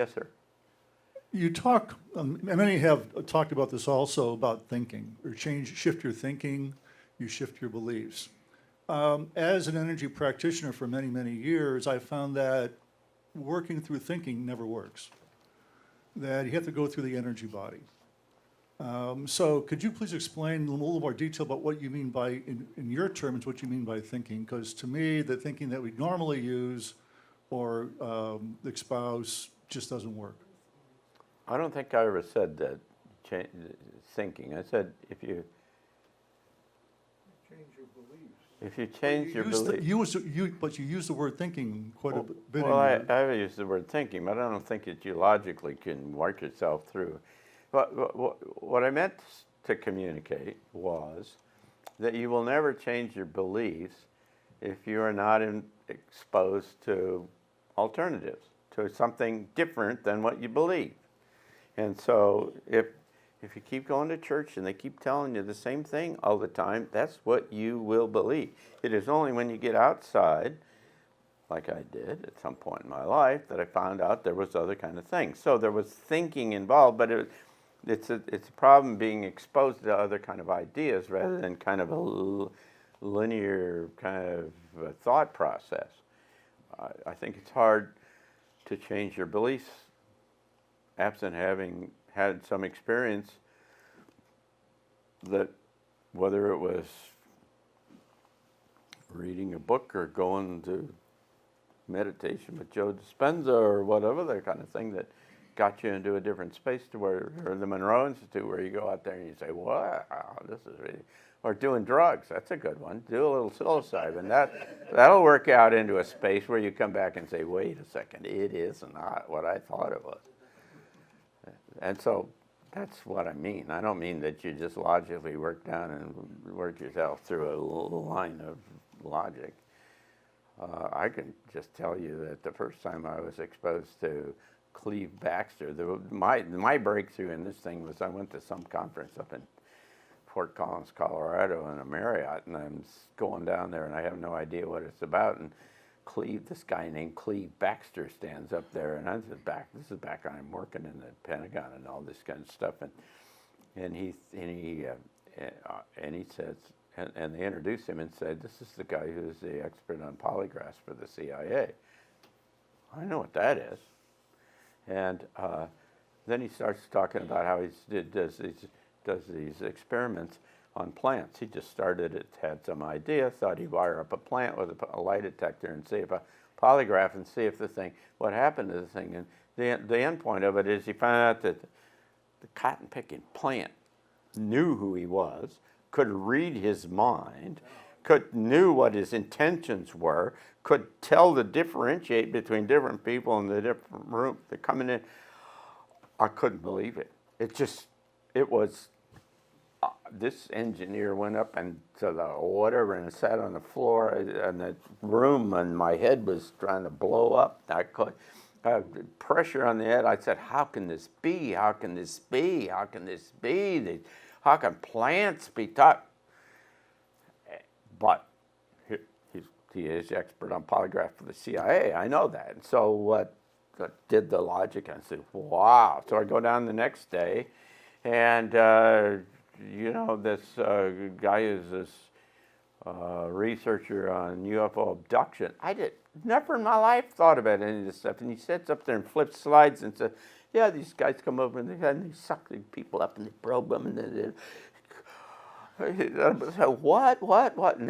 Yes, sir. You talk, and many have talked about this also, about thinking, or shift your thinking, you shift your beliefs. As an energy practitioner for many, many years, I found that working through thinking never works, that you have to go through the energy body. So could you please explain in a little more detail about what you mean by, in your terms, what you mean by thinking? Because to me, the thinking that we normally use or espouse just doesn't work. I don't think I ever said that, thinking. I said if you Change your beliefs. if you change your beliefs. But you use the word thinking quite a bit Well, in I your... have used the word thinking, but I don't think that you logically can work yourself through. But what I meant to communicate was that you will never change your beliefs if you are not exposed to alternatives, to something different than what you believe. And so if you keep going to church and they keep telling you the same thing all the time, that's what you will believe. It is only when you get outside, like I did at some point in my life, that I found out there was other kind of things. So there was thinking involved, but it's a problem being exposed to other kind of ideas rather than kind of a linear kind of thought process. I think it's hard to change your beliefs absent having had some experience that, whether it was reading a book or going to meditation with Joe Dispenza or whatever, that kind of thing that got you into a different space, to where, or the Monroe Institute, where you go out there and you say, wow, this is really, or doing drugs, that's a good one. Do a little psilocybin. That'll work out into a space where you come back and say, wait a second, it is not what I thought it was. And so that's what I mean. I don't mean that you just logically work down and work yourself through a line of logic. I can just tell you that the first time I was exposed to Cleve Baxter, my breakthrough in this thing was I went to some conference up in Fort Collins, Colorado, in a Marriott, and I'm going down there and I have no idea what it's about. And this guy named Cleve Baxter stands up there, and this is back when I'm working in the Pentagon and all this kind of stuff, and he says, and they introduced him and said, this is the guy who's the expert on polygraphs for the CIA. I know what that is. And then he starts talking about how he does these experiments on plants. He just started it, had some idea, thought he'd wire up a plant with a lie detector and see if a polygraph and see if what happened to the thing. And the end point of it is he found out that the cotton picking plant knew who he was, could read his mind, knew what his intentions were, could differentiate between different people in the different room that coming in. I couldn't believe it. It was. This engineer went up into the whatever and sat on the floor in the room, and my head was trying to blow up. I could pressure on the head. I said, "How can this be? How can this be? How can this be? How can plants be taught?" But he is expert on polygraph for the CIA. I know that. And so what did the logic? I said, "Wow!" So I go down the next day, and this guy is this researcher on UFO abduction. I never in my life thought about any of this stuff. And he sits up there and flips slides and says, yeah, these guys come over and they suck the people up and they probe them and what? And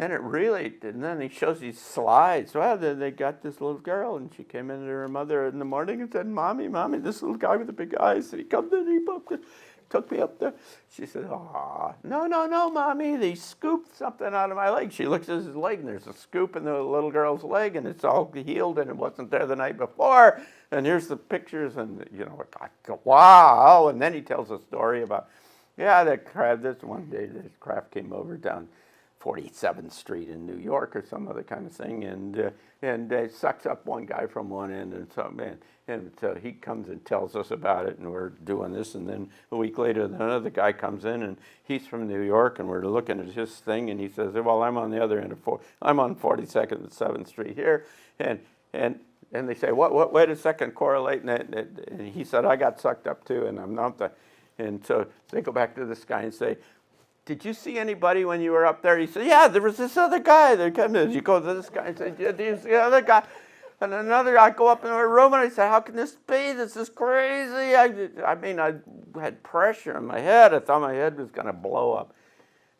then he shows these slides. Well, then they got this little girl, and she came in to her mother in the morning and said, Mommy, this little guy with the big eyes. And he comes in, he took me up there. She said, no, Mommy, they scooped something out of my leg. She looks at his leg, and there's a scoop in the little girl's leg, and it's all healed, and it wasn't there the night before. And here's the pictures, and, I go, wow. And then he tells a story about, this one day, this craft came over down 47th Street in New York or some other kind of thing, and it sucks up one guy from one end, and so he comes and tells us about it, and we're doing this, and then a week later, another guy comes in, and he's from New York, and we're looking at his thing, and he says, well, I'm on the other end I'm on 42nd and 7th Street here, and And they say, what, wait a second, correlate. And he said, I got sucked up too, and I'm not the. And so they go back to this guy and say, did you see anybody when you were up there? He said, yeah, there was this other guy that came in. You go to this guy and say, yeah, do you see the other guy? And another, I go up in my room and I say, how can this be? This is crazy. I mean, I had pressure in my head. I thought my head was going to blow up.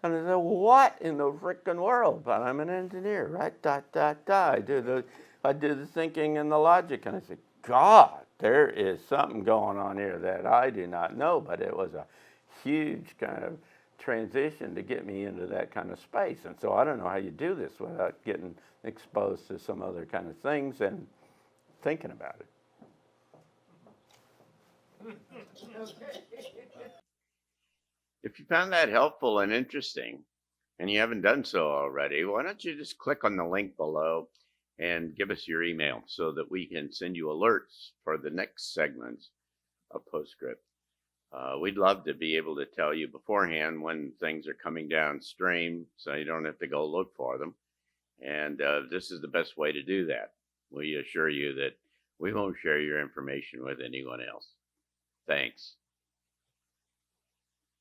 And I said, what in the frickin' world? But I'm an engineer, right? I do the thinking and the logic. And I said, God, there is something going on here that I do not know. But it was a huge kind of transition to get me into that kind of space. And so I don't know how you do this without getting exposed to some other kind of things and thinking about it. If you found that helpful and interesting, and you haven't done so already, why don't you just click on the link below and give us your email so that we can send you alerts for the next segments of PostScript. We'd love to be able to tell you beforehand when things are coming downstream so you don't have to go look for them. And this is the best way to do that. We assure you that we won't share your information with anyone else. Thanks.